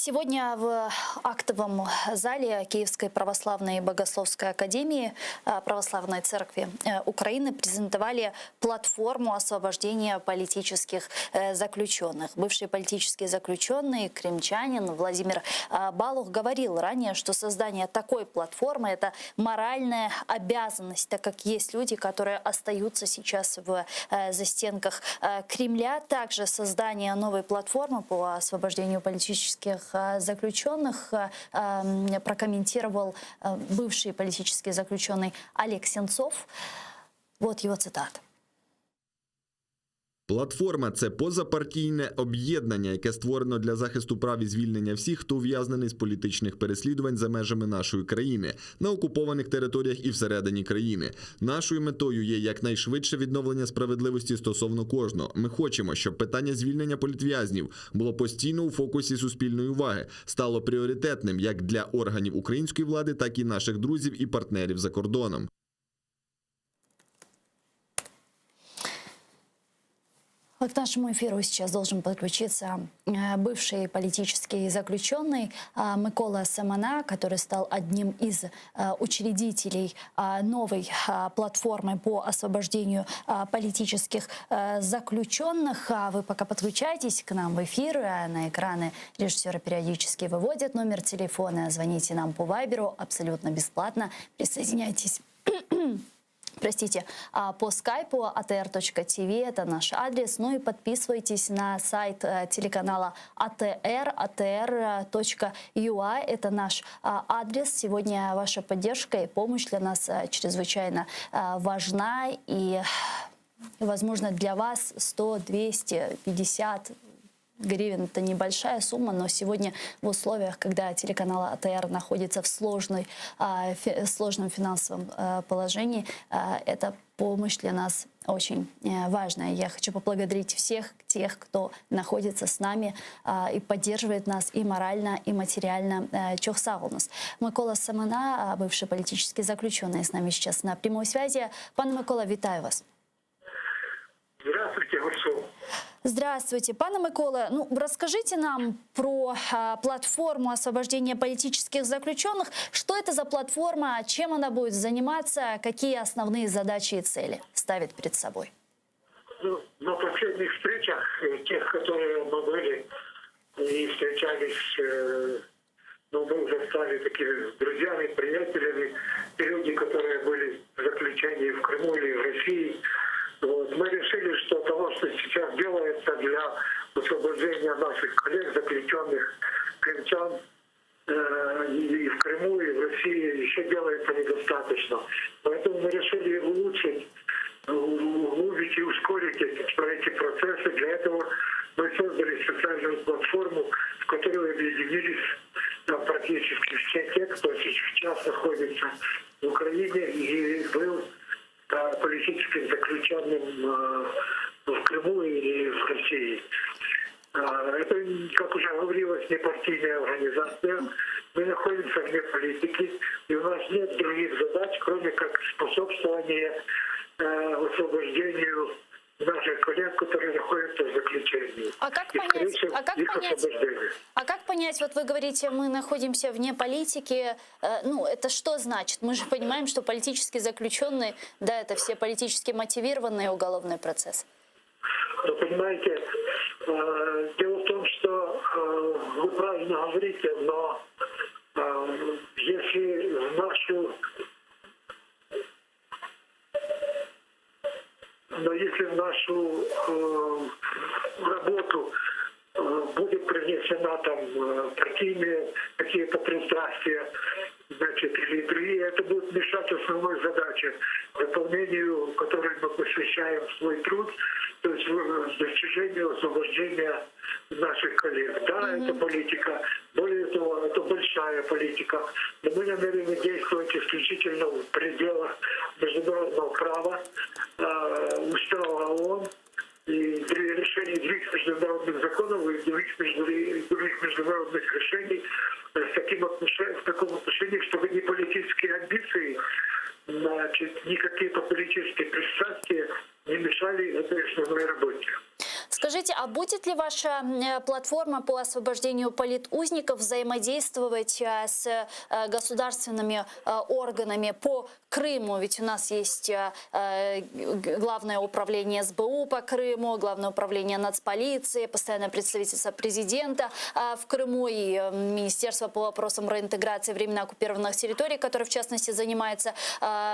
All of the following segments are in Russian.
Сегодня в актовом зале Киевской православной богословской академии Православной церкви Украины презентовали платформу освобождения политических заключенных. Бывший политический заключенный, крымчанин Владимир Балух говорил ранее, что создание такой платформы – это моральная обязанность, так как есть люди, которые остаются сейчас в застенках Кремля. Также создание новой платформы по освобождению политических заключенных прокомментировал бывший политический заключенный Олег Сенцов. Вот его цитата. Платформа – це позапартійне об'єднання, яке створено для захисту прав і звільнення всіх, хто ув'язнений з політичних переслідувань за межами нашої країни, на окупованих територіях і всередині країни. Нашою метою є якнайшвидше відновлення справедливості стосовно кожного. Ми хочемо, щоб питання звільнення політв'язнів було постійно у фокусі суспільної уваги, стало пріоритетним як для органів української влади, так і наших друзів і партнерів за кордоном. К нашему эфиру сейчас должен подключиться бывший политический заключенный Микола Семена, который стал одним из учредителей новой платформы по освобождению политических заключенных. Вы пока подключайтесь к нам в эфир. На экраны режиссеры периодически выводят номер телефона. Звоните нам по Вайберу абсолютно бесплатно. Присоединяйтесь. Простите, по скайпу atr.tv, это наш адрес. Ну и подписывайтесь на сайт телеканала ATR, atr.ua, это наш адрес. Сегодня ваша поддержка и помощь для нас чрезвычайно важна. И, возможно, для вас 100, 200, 50 гривен – это небольшая сумма, но сегодня в условиях, когда телеканал АТР находится в сложном финансовом положении, эта помощь для нас очень важная. Я хочу поблагодарить всех тех, кто находится с нами и поддерживает нас и морально, и материально. Чохсаулнус. Микола Семена, бывший политический заключенный, с нами сейчас на прямой связи. Пане Микола, вітаю вас. Здравствуйте, Гурсу. Здравствуйте. Пане Микола, расскажите нам про платформу освобождения политических заключенных. Что это за платформа, чем она будет заниматься, какие основные задачи и цели ставит перед собой? На последних встречах, тех, которые мы были и встречались, мы уже стали такими друзьями, приятелями, те люди, которые были в заключении в Крыму или в России. Мы решили, что того, что сейчас делается для освобождения наших коллег, заключенных крымчан и в Крыму, и в России, еще делается недостаточно. Поэтому мы решили улучшить, углубить и ускорить эти процессы. Для этого мы создали специальную платформу, в которой объединились практически все те, кто сейчас находится в Украине и был политическим заключенным в Крыму и в России. Это, как уже говорилось, не партийная организация. Мы находимся вне политики, и у нас нет других задач, кроме как способствования освобождению наших коллег, которые находятся в заключении. А как понять, вот вы говорите, мы находимся вне политики, это что значит? Мы же понимаем, что политические заключенные, да, это все политически мотивированные уголовный процесс. Вы понимаете, дело в том, что вы правильно говорите, но если в нашу работу будет принесена там партийные какие-то пристрастия, или другие, это будет мешать основной задаче, выполнению которой мы посвящаем свой труд, то есть достижению освобождения наших коллег. Да, это политика, более того, это большая политика, но мы намерены действовать исключительно в пределах международного права, устава ООН и решений других международных законов и других международных решений в таком отношении, чтобы ни политические амбиции, ни какие-то политические пристрастия не мешали этой основной работе. Скажите, а будет ли ваша платформа по освобождению политузников взаимодействовать с государственными органами по Крыму? Ведь у нас есть Главное управление СБУ по Крыму, Главное управление нацполиции, постоянное представительство президента в Крыму и Министерство по вопросам реинтеграции временно оккупированных территорий, которое в частности занимается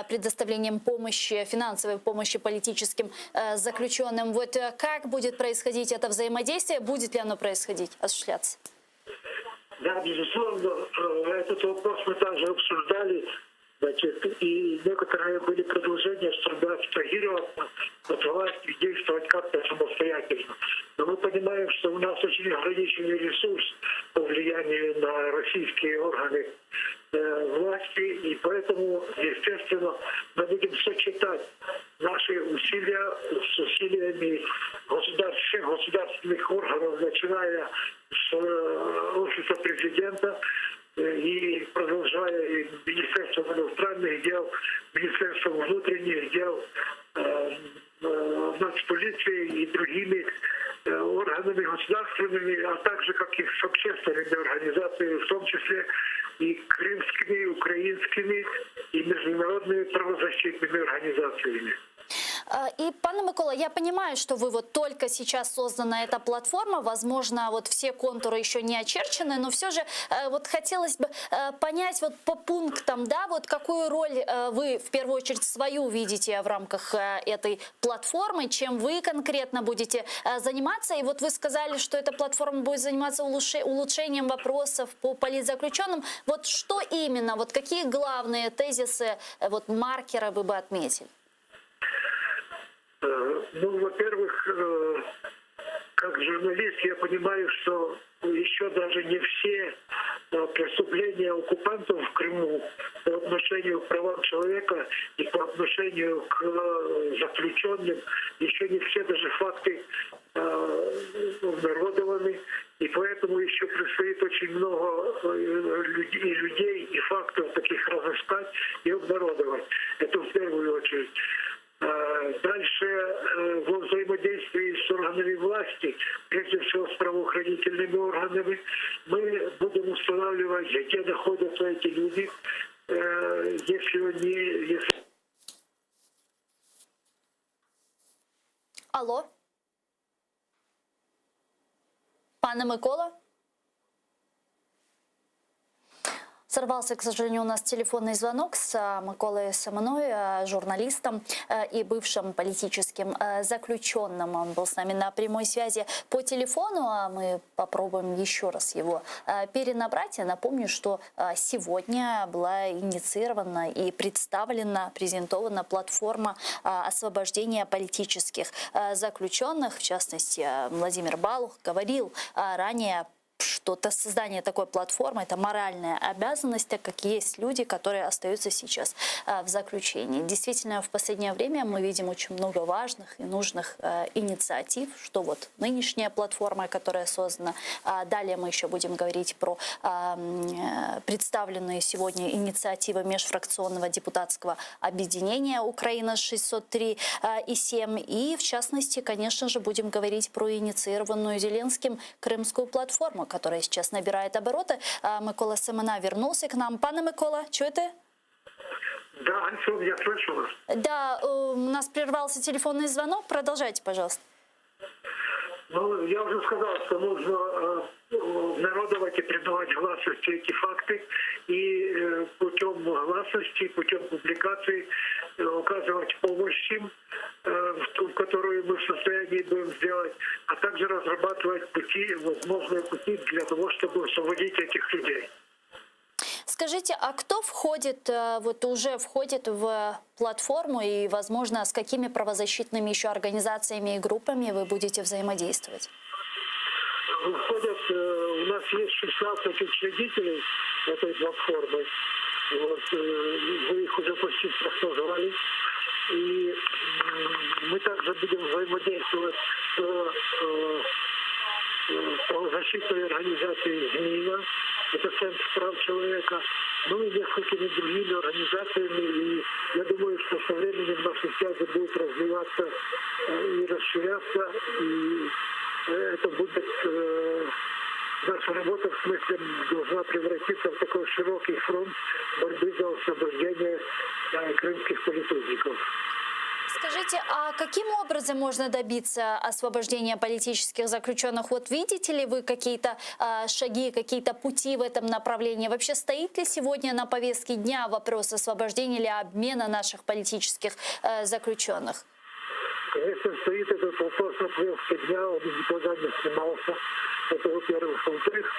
предоставлением помощи, финансовой помощи политическим заключенным. Вот как будет происходить это взаимодействие? Будет ли оно происходить, осуществляться? Да, безусловно, этот вопрос мы также обсуждали. Значит, и некоторые были предложения, чтобы абстрагироваться от власти и действовать как-то самостоятельно. Но мы понимаем, что у нас очень ограниченный ресурс по влиянию на российские органы власти, и поэтому, естественно, мы будем сочетать наши усилия с усилиями всех государственных органов, начиная с офиса президента, и продолжая и Министерством иностранных дел, Министерством внутренних дел, нацполицией и другими органами государственными, а также как и с общественными организациями, в том числе и крымскими, украинскими и международными правозащитными организациями. И, пане Микола, я понимаю, что вы вот только сейчас создана эта платформа, возможно, вот все контуры еще не очерчены, но все же вот хотелось бы понять вот по пунктам, да, вот какую роль вы в первую очередь свою видите в рамках этой платформы, чем вы конкретно будете заниматься. И вот вы сказали, что эта платформа будет заниматься улучшением вопросов по политзаключенным. Вот что именно, вот какие главные тезисы, вот маркеры вы бы отметили? Ну, во-первых, как журналист я понимаю, что еще даже не все преступления оккупантов в Крыму по отношению к правам человека и по отношению к заключенным, еще не все даже факты обнародованы. И поэтому еще предстоит очень много людей и фактов таких разыскать и обнародовать. Это в первую очередь. Дальше во взаимодействии с органами власти, прежде всего с правоохранительными органами, мы будем устанавливать, где находятся эти люди, если Алло? Пане Микола? Сорвался, к сожалению, у нас телефонный звонок с Миколой Семеной, журналистом и бывшим политическим заключенным. Он был с нами на прямой связи по телефону, а мы попробуем еще раз его перенабрать. Я напомню, что сегодня была инициирована и представлена, презентована платформа освобождения политических заключенных. В частности, Владимир Балух говорил ранее, что создание такой платформы – это моральная обязанность, так как есть люди, которые остаются сейчас в заключении. Действительно, в последнее время мы видим очень много важных и нужных инициатив, что вот нынешняя платформа, которая создана. Далее мы еще будем говорить про представленные сегодня инициативы межфракционного депутатского объединения «Украина-603 и 7». И, в частности, конечно же, будем говорить про инициированную Зеленским крымскую платформу, которая сейчас набирает обороты. Микола Семена вернулся к нам. Пане Микола, чуєте? Да, Антон, я слышу вас. Да, у нас прервался телефонный звонок. Продолжайте, пожалуйста. Ну, я уже сказал, что нужно народовать и придавать гласности эти факты и путем гласности, путем публикаций указывать помощь им, которую мы в состоянии будем сделать, а также разрабатывать пути, возможные пути для того, чтобы освободить этих людей. Скажите, а кто входит, вот уже входит в платформу и, возможно, с какими правозащитными еще организациями и группами вы будете взаимодействовать? Входят, у нас есть 16 учредителей этой платформы. Вот, вы их уже почти всех назвали. И мы также будем взаимодействовать с правозащитной организацией «ЗМИНа», это Центр прав человека, ну и несколькими другими организациями. И я думаю, что со временем наши связи будут развиваться и расширяться, и это будет наша работа, в смысле, должна превратиться в такой широкий фронт борьбы за освобождение крымских политиков. Скажите, а каким образом можно добиться освобождения политических заключенных? Вот видите ли вы какие-то шаги, какие-то пути в этом направлении? Вообще стоит ли сегодня на повестке дня вопрос освобождения или обмена наших политических заключенных? Конечно, стоит этот вопрос на повестке дня, он никогда не снимался. Это, во-первых. Во-вторых,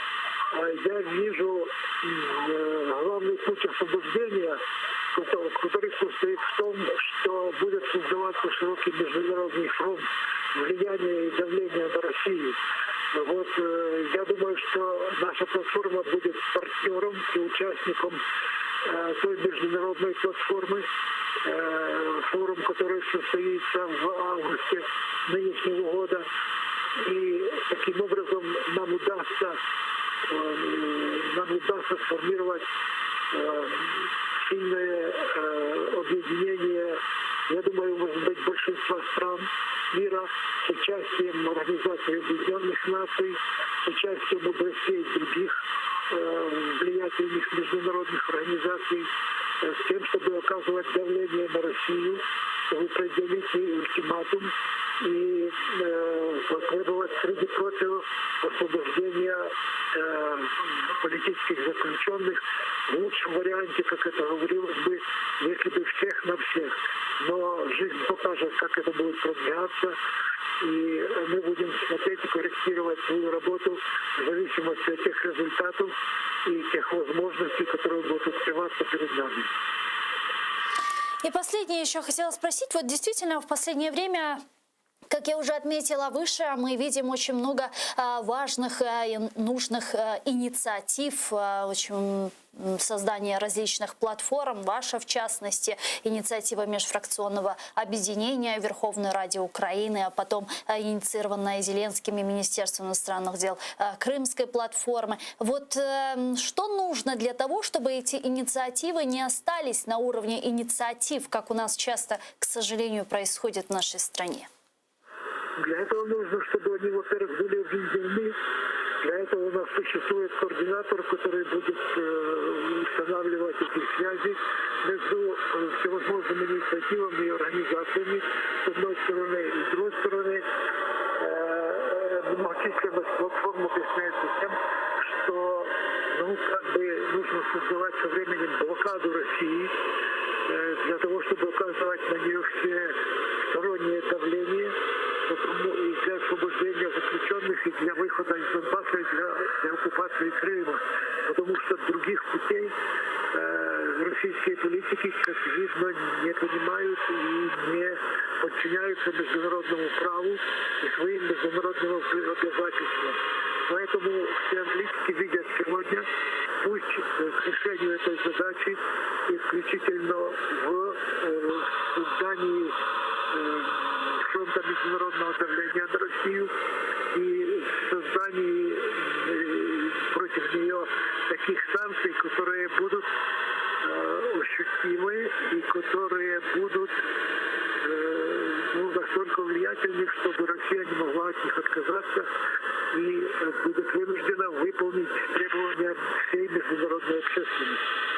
я вижу главный путь освобождения, который состоит в том, что будет создаваться широкий международный фронт влияния и давления на Россию. Вот, я думаю, что наша платформа будет партнером и участником той международной платформы, форум, который состоится в августе нынешнего года. И таким образом нам удастся сформировать сильное объединение, я думаю, может быть, большинства стран мира с участием Организации Объединенных Наций, с участием ОБСЕ и других влиятельных международных организаций, с тем, чтобы оказывать давление на Россию, чтобы предъявить ей ультиматум и потребовать, среди прочего, освобождения политических заключенных в лучшем варианте, как это говорилось бы, если бы всех на всех. Но жизнь покажет, как это будет продвигаться, и мы будем смотреть и корректировать свою работу в зависимости от тех результатов и тех возможностей, которые будут открываться перед нами. И последнее еще хотела спросить. Вот действительно в последнее время, как я уже отметила выше, мы видим очень много важных и нужных инициатив, очень создание различных платформ, ваша в частности, инициатива межфракционного объединения Верховной Ради Украины, а потом инициированная Зеленским и Министерством иностранных дел Крымской платформы. Вот что нужно для того, чтобы эти инициативы не остались на уровне инициатив, как у нас часто, к сожалению, происходит в нашей стране? Для этого нужно, чтобы они, во-первых, были объединены. Для этого у нас существует координатор, который будет устанавливать эти связи между всевозможными инициативами и организациями, с одной стороны, и с другой стороны. Многочисленность платформ объясняется тем, что нужно создавать со временем блокаду России для того, чтобы оказывать на нее все стороннее давление, и для освобождения заключенных, и для выхода из Донбасса, и для оккупации Крыма. Потому что других путей российские политики, как видно, не понимают и не подчиняются международному праву и своим международным обязательствам. Поэтому все аналитики видят сегодня путь к решению этой задачи исключительно в создании фронта международного давления на Россию и создании против нее таких санкций, которые будут ощутимы и которые будут настолько влиятельны, чтобы Россия не могла от них отказаться и будет вынуждена выполнить требования всей международной общественности.